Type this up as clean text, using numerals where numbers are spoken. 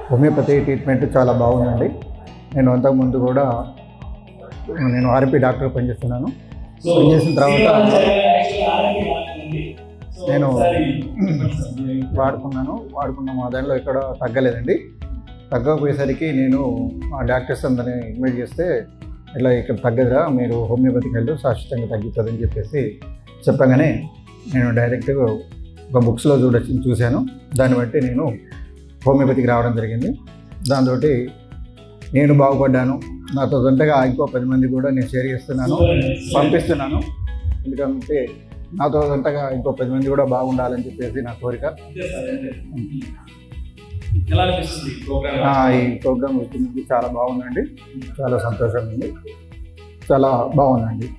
Homeopathy treatment చాలా బాగుందండి. నేను అంతకుముందు కూడా నేను ఆర్ఎంపీ డాక్టర్ పనిచేస్తున్నాను. పనిచేసిన తర్వాత నేను వాడుకున్న మా దానిలో ఎక్కడ తగ్గలేదండి. తగ్గకపోయేసరికి నేను మా డాక్టర్స్ అందరినీ ఇన్వైట్ చేస్తే ఇలా ఇక్కడ తగ్గదురా, మీరు హోమియోపతికి వెళ్ళు, శాశ్వతంగా తగ్గుతుందని చెప్పేసి చెప్పగానే నేను డైరెక్ట్గా ఒక బుక్స్లో చూశాను. దాన్ని బట్టి నేను హోమియోపతికి రావడం జరిగింది. దాంతో నేను బాగుపడ్డాను. నాతో జంటగా ఇంకో 10 మంది కూడా నేను షేర్ చేస్తున్నాను, పంపిస్తున్నాను. ఎందుకంటే నాతో జంటగా ఇంకో 10 మంది కూడా బాగుండాలని చెప్పేసి నా కోరిక. ఈ ప్రోగ్రామ్ వచ్చినందుకు చాలా బాగుందండి, చాలా సంతోషంగా ఉంది, చాలా బాగుందండి.